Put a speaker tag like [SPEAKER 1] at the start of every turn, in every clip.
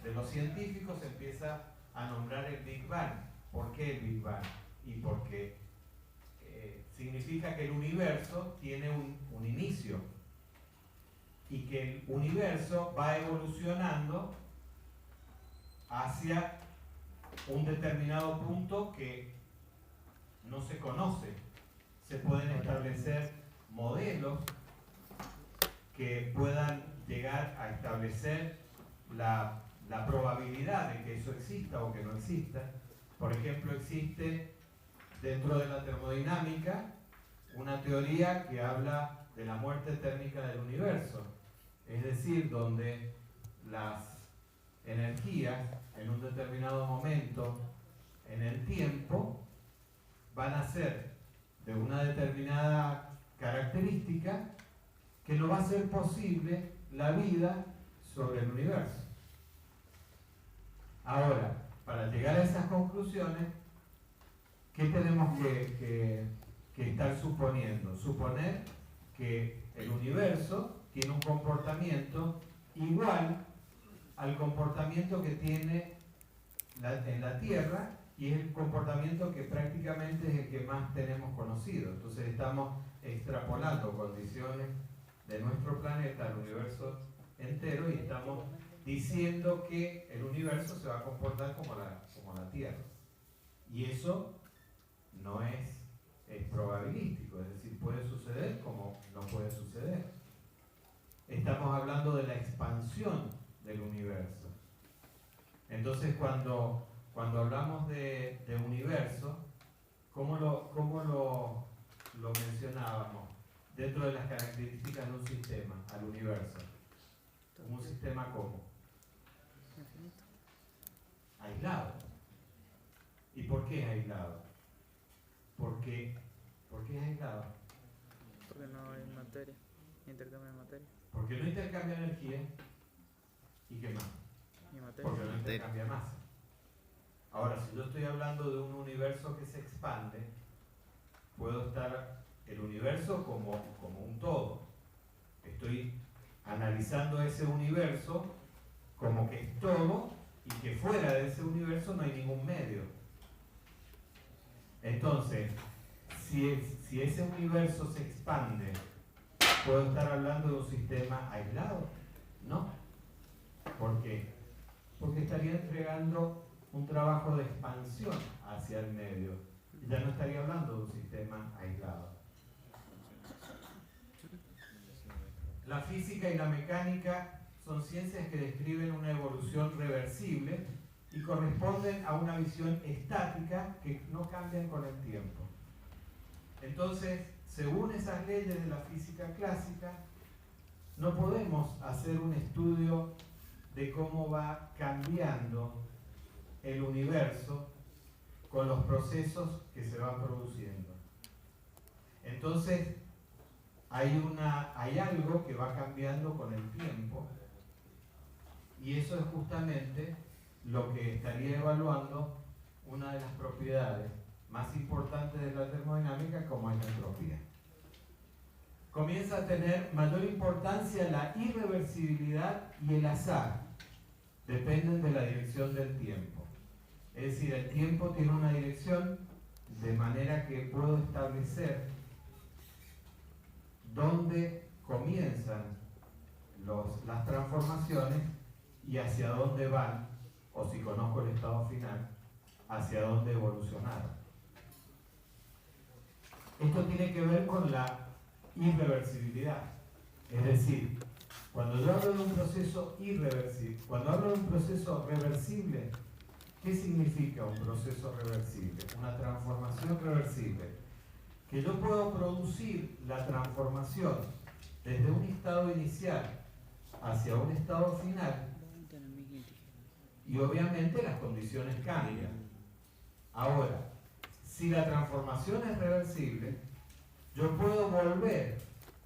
[SPEAKER 1] de los científicos se empieza a nombrar el Big Bang. ¿Por qué el Big Bang? Y porque significa que el universo tiene un inicio y que el universo va evolucionando hacia un determinado punto que no se conoce. Se pueden establecer modelos que puedan llegar a establecer la probabilidad de que eso exista o que no exista. Por ejemplo, existe dentro de la termodinámica una teoría que habla de la muerte térmica del universo, es decir, donde las energías en un determinado momento en el tiempo van a ser de una determinada característica que no va a ser posible la vida sobre el universo. Ahora, para llegar a esas conclusiones, ¿qué tenemos que estar suponiendo? Suponer que el universo tiene un comportamiento igual al comportamiento que tiene en la Tierra, y es el comportamiento que prácticamente es el que más tenemos conocido. Entonces estamos extrapolando condiciones de nuestro planeta al universo entero y estamos diciendo que el universo se va a comportar como la Tierra. Y eso no es probabilístico, es decir, puede suceder como no puede suceder. Estamos hablando de la expansión del universo. Entonces, cuando hablamos de universo, ¿cómo lo mencionábamos? Dentro de las características de un sistema, al universo. ¿Un sistema cómo? Aislado. ¿Y por qué es aislado? ¿Por qué es aislado?
[SPEAKER 2] Porque no hay materia, intercambio de materia.
[SPEAKER 1] Porque no intercambia energía. ¿Y qué más?
[SPEAKER 2] Y materia.
[SPEAKER 1] Porque no intercambia masa. Ahora, si yo estoy hablando de un universo que se expande, puedo estar el universo como un todo. Estoy analizando ese universo como que es todo y que fuera de ese universo no hay ningún medio. Entonces, si ese universo se expande, ¿puedo estar hablando de un sistema aislado? No. ¿Por qué? Porque estaría entregando un trabajo de expansión hacia el medio. Ya no estaría hablando de un sistema aislado. La física y la mecánica son ciencias que describen una evolución reversible y corresponden a una visión estática que no cambian con el tiempo. Entonces, según esas leyes de la física clásica, no podemos hacer un estudio de cómo va cambiando el universo con los procesos que se van produciendo. Entonces, hay algo que va cambiando con el tiempo, y eso es justamente lo que estaría evaluando una de las propiedades más importantes de la termodinámica, como es la entropía. Comienza a tener mayor importancia la irreversibilidad y el azar. Dependen de la dirección del tiempo. Es decir, el tiempo tiene una dirección de manera que puedo establecer dónde comienzan las transformaciones y hacia dónde van, o si conozco el estado final, hacia dónde evolucionaron. Esto tiene que ver con la irreversibilidad. Es decir, cuando yo hablo de un proceso irreversible, cuando hablo de un proceso reversible, ¿qué significa un proceso reversible? Una transformación reversible. Que yo puedo producir la transformación desde un estado inicial hacia un estado final, y obviamente las condiciones cambian. Ahora, si la transformación es reversible, yo puedo volver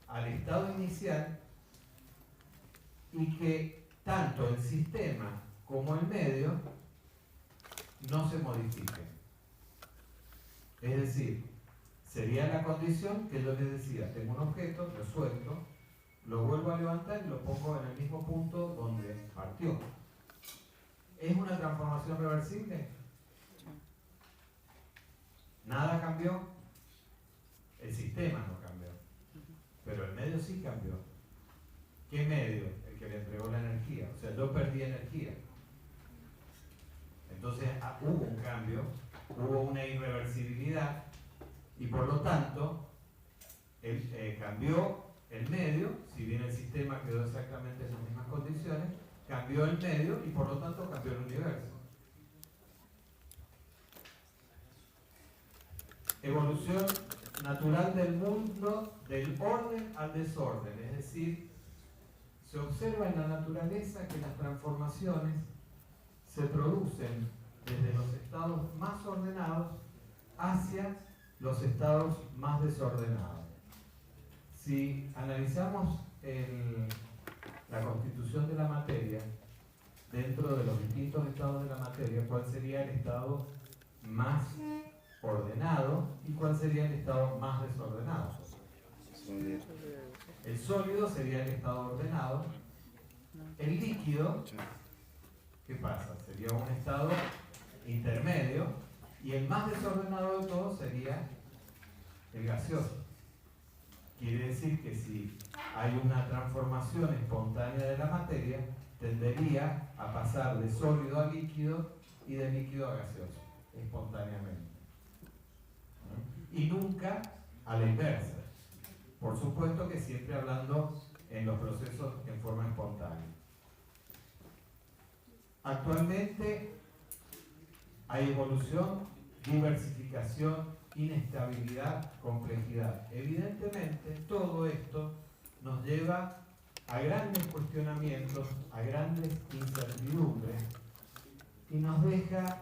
[SPEAKER 1] al estado inicial y que tanto el sistema como el medio no se modifiquen. Es decir, sería la condición que yo les decía: tengo un objeto, lo suelto, lo vuelvo a levantar y lo pongo en el mismo punto donde partió. ¿Es una transformación reversible? Nada cambió, el sistema no cambió, pero el medio sí cambió. ¿Qué medio? El que le entregó la energía. O sea, yo perdí energía. Entonces hubo un cambio, hubo una irreversibilidad y por lo tanto cambió el medio, si bien el sistema quedó exactamente en las mismas condiciones, cambió el medio y por lo tanto cambió el universo. Evolución natural del mundo, del orden al desorden, es decir, se observa en la naturaleza que las transformaciones se producen desde los estados más ordenados hacia los estados más desordenados. Si analizamos la constitución de la materia, dentro de los distintos estados de la materia, ¿cuál sería el estado más ordenado y cuál sería el estado más desordenado? El sólido sería el estado ordenado. El líquido, ¿qué pasa? Sería un estado intermedio y el más desordenado de todos sería el gaseoso. Quiere decir que si hay una transformación espontánea de la materia, tendería a pasar de sólido a líquido y de líquido a gaseoso, espontáneamente. ¿No? Y nunca a la inversa. Por supuesto que siempre hablando en los procesos en forma espontánea. Actualmente hay evolución, diversificación, inestabilidad, complejidad. Evidentemente, todo esto nos lleva a grandes cuestionamientos, a grandes incertidumbres y nos deja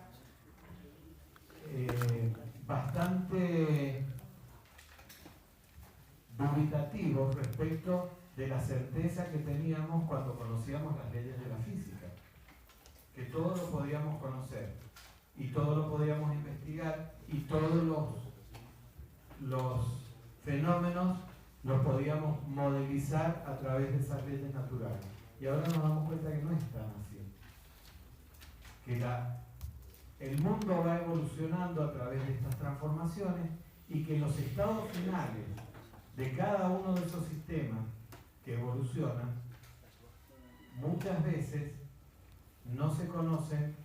[SPEAKER 1] bastante dubitativos respecto de la certeza que teníamos cuando conocíamos las leyes de la física, que todo lo podíamos conocer y todo lo podíamos investigar y todos los fenómenos los podíamos modelizar a través de esas leyes naturales. Y ahora nos damos cuenta que no es tan así. Que el mundo va evolucionando a través de estas transformaciones y que los estados finales de cada uno de esos sistemas que evolucionan muchas veces no se conocen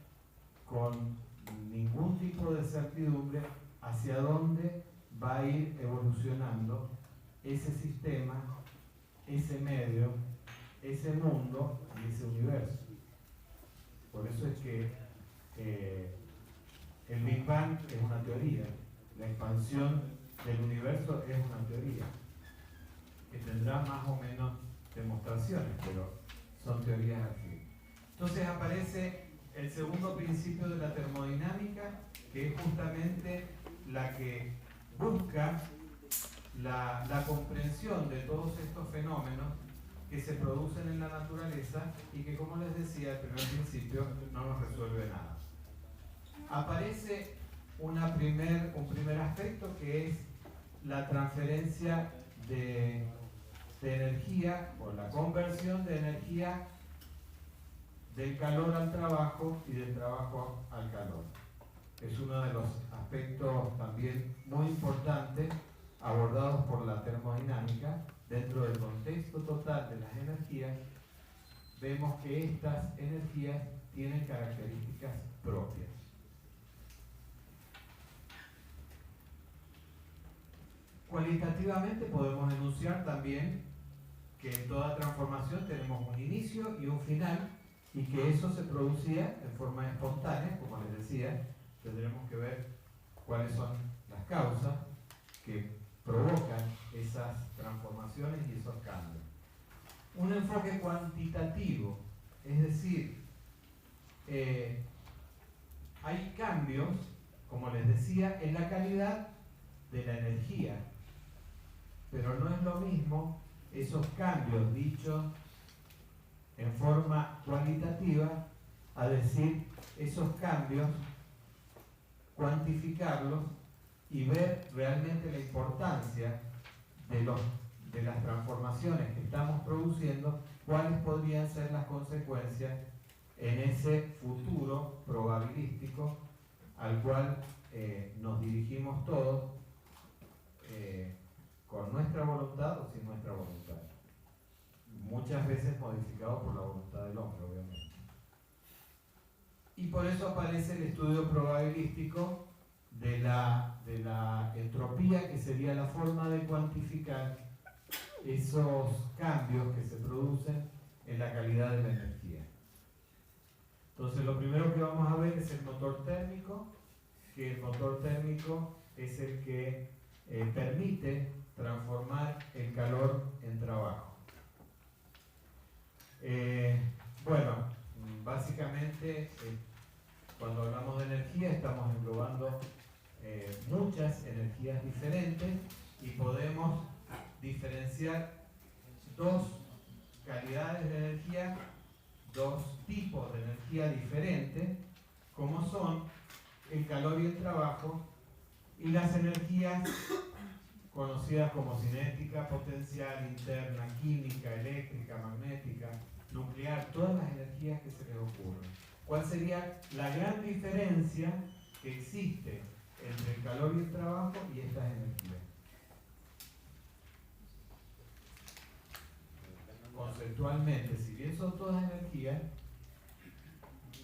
[SPEAKER 1] con ningún tipo de certidumbre hacia dónde va a ir evolucionando ese sistema, ese medio, ese mundo y ese universo. Por eso es que el Big Bang es una teoría, la expansión del universo es una teoría, que tendrá más o menos demostraciones, pero son teorías así. Entonces aparece el segundo principio de la termodinámica, que es justamente la que busca la comprensión de todos estos fenómenos que se producen en la naturaleza y que, como les decía al primer principio, no nos resuelve nada. Aparece un primer aspecto que es la transferencia de energía o la conversión de energía del calor al trabajo y del trabajo al calor. Es uno de los aspectos también muy importantes abordados por la termodinámica. Dentro del contexto total de las energías, vemos que estas energías tienen características propias. Cualitativamente podemos enunciar también que en toda transformación tenemos un inicio y un final, y que eso se producía en forma espontánea, como les decía. Tendremos que ver cuáles son las causas que provocan esas transformaciones y esos cambios. Un enfoque cuantitativo, es decir, hay cambios, como les decía, en la calidad de la energía, pero no es lo mismo esos cambios dichos en forma cualitativa a decir esos cambios, cuantificarlos y ver realmente la importancia de las transformaciones que estamos produciendo, cuáles podrían ser las consecuencias en ese futuro probabilístico al cual nos dirigimos todos con nuestra voluntad o sin nuestra voluntad. Muchas veces modificado por la voluntad del hombre, obviamente. Y por eso aparece el estudio probabilístico de la entropía, que sería la forma de cuantificar esos cambios que se producen en la calidad de la energía. Entonces, lo primero que vamos a ver es el motor térmico, que el motor térmico es el que permite transformar el calor en trabajo. Bueno, básicamente cuando hablamos de energía estamos englobando muchas energías diferentes y podemos diferenciar dos calidades de energía, dos tipos de energía diferentes, como son el calor y el trabajo, y las energías conocidas como cinética, potencial, interna, química, eléctrica, magnética, nuclear, todas las energías que se les ocurran. ¿Cuál sería la gran diferencia que existe entre el calor y el trabajo y estas energías? Conceptualmente, si bien son todas energías,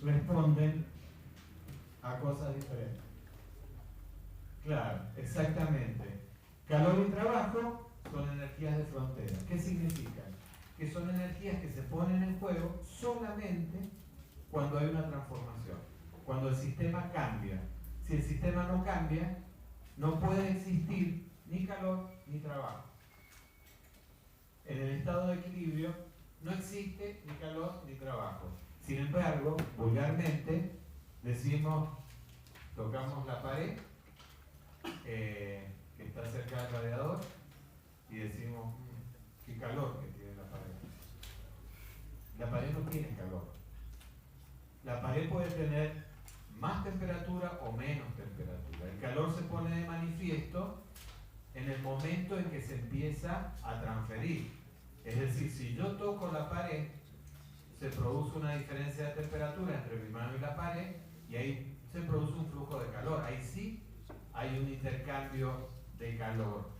[SPEAKER 1] responden a cosas diferentes. Claro, exactamente. Calor y trabajo son energías de frontera. ¿Qué significan? Que son energías que se ponen en juego solamente cuando hay una transformación, cuando el sistema cambia. Si el sistema no cambia, no puede existir ni calor ni trabajo. En el estado de equilibrio no existe ni calor ni trabajo. Sin embargo, vulgarmente decimos, tocamos la pared que está cerca del radiador y decimos, qué calor que tiene la pared. La pared no tiene calor. La pared puede tener más temperatura o menos temperatura. El calor se pone de manifiesto en el momento en que se empieza a transferir. Es decir, si yo toco la pared, se produce una diferencia de temperatura entre mi mano y la pared y ahí se produce un flujo de calor. Ahí sí hay un intercambio de calor.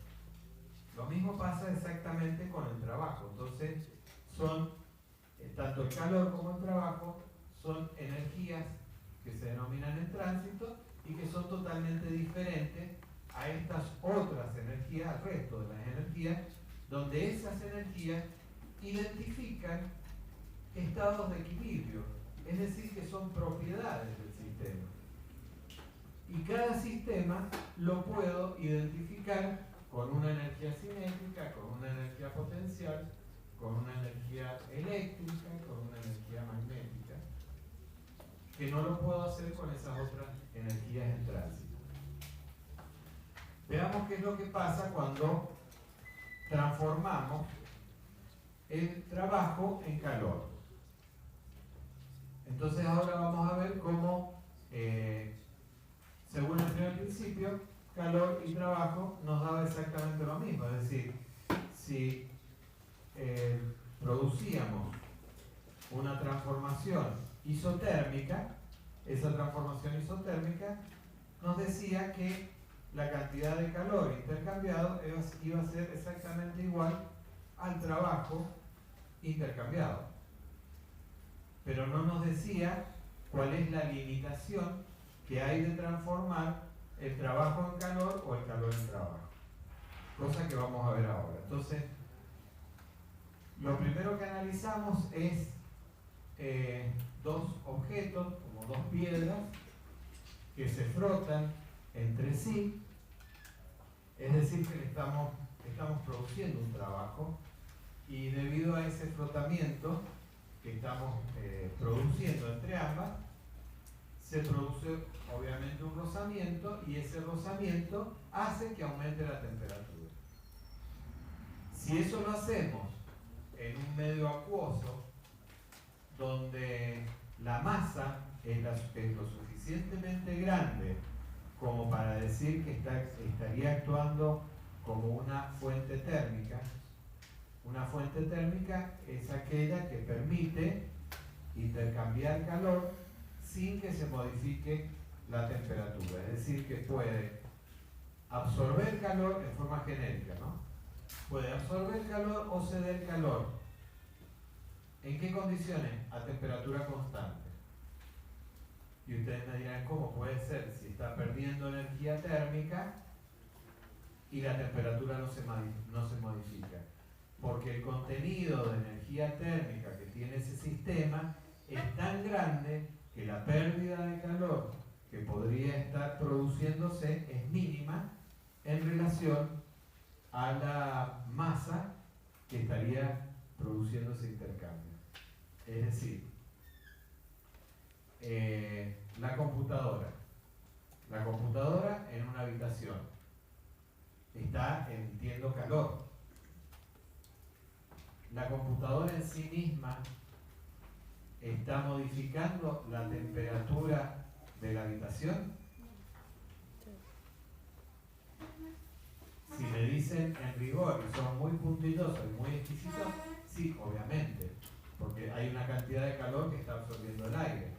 [SPEAKER 1] Lo mismo pasa exactamente con el trabajo. Entonces, son tanto el calor como el trabajo son energías que se denominan en tránsito y que son totalmente diferentes a estas otras energías, al resto de las energías, donde esas energías identifican estados de equilibrio, es decir, que son propiedades del sistema. Y cada sistema lo puedo identificar con una energía cinética, con una energía potencial, con una energía eléctrica, con una energía magnética, que no lo puedo hacer con esas otras energías en tránsito. Veamos qué es lo que pasa cuando transformamos el trabajo en calor. Entonces ahora vamos a ver cómo, según el primer principio, calor y trabajo nos daba exactamente lo mismo. Es decir, si producíamos una transformación isotérmica, esa transformación isotérmica nos decía que la cantidad de calor intercambiado iba a ser exactamente igual al trabajo intercambiado. Pero no nos decía cuál es la limitación que hay de transformar el trabajo en calor o el calor en trabajo. Cosa que vamos a ver ahora. Entonces, lo primero que analizamos es dos objetos, como dos piedras, que se frotan entre sí, es decir, que estamos produciendo un trabajo y debido a ese frotamiento que estamos produciendo entre ambas, se produce obviamente un rozamiento y ese rozamiento hace que aumente la temperatura. Si eso lo hacemos en un medio acuoso donde la masa es lo suficientemente grande como para decir que estaría actuando como una fuente térmica. Una fuente térmica es aquella que permite intercambiar calor sin que se modifique la temperatura. Es decir, que puede absorber calor en forma genérica, ¿no? Puede absorber calor o ceder calor. ¿En qué condiciones? A temperatura constante. Y ustedes me dirán, ¿cómo puede ser si está perdiendo energía térmica y la temperatura no se modifica? Porque el contenido de energía térmica que tiene ese sistema es tan grande que la pérdida de calor que podría estar produciéndose es mínima en relación a la masa que estaría produciendo ese intercambio. Es decir, la computadora en una habitación está emitiendo calor. La computadora en sí misma está modificando la temperatura de la habitación. Si me dicen en rigor y son muy puntillosos y muy exquisitos, sí, obviamente, porque hay una cantidad de calor que está absorbiendo el aire.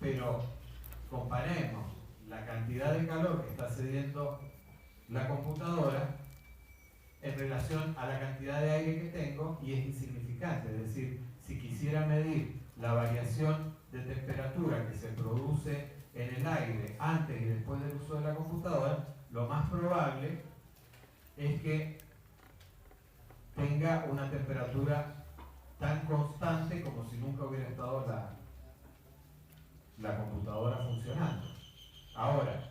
[SPEAKER 1] Pero comparemos la cantidad de calor que está cediendo la computadora en relación a la cantidad de aire que tengo y es insignificante. Es decir, si quisiera medir la variación de temperatura que se produce en el aire antes y después del uso de la computadora, lo más probable es que tenga una temperatura tan constante como si nunca hubiera estado la computadora funcionando. Ahora,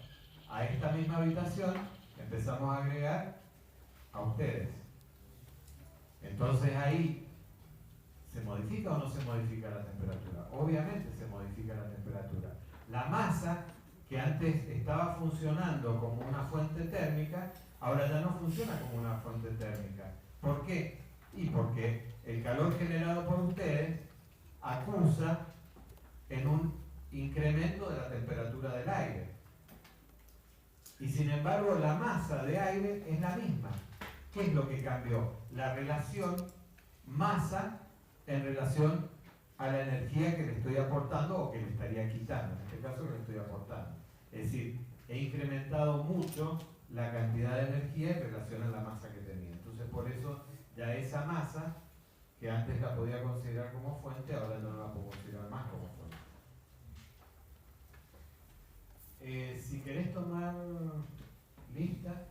[SPEAKER 1] a esta misma habitación empezamos a agregar a ustedes. Entonces ahí, ¿se modifica o no se modifica la temperatura? Obviamente se modifica la temperatura. La masa, que antes estaba funcionando como una fuente térmica, ahora ya no funciona como una fuente térmica. ¿Por qué? Y porque el calor generado por ustedes acusa en un incremento de la temperatura del aire. Y sin embargo, la masa de aire es la misma. ¿Qué es lo que cambió? La relación masa en relación a la energía que le estoy aportando o que le estaría quitando. En este caso, que le estoy aportando. Es decir, he incrementado mucho la cantidad de energía en relación a la masa que tenía. Entonces, por eso, ya esa masa, que antes la podía considerar como fuente, ahora no la puedo considerar más como fuente. Si querés tomar lista.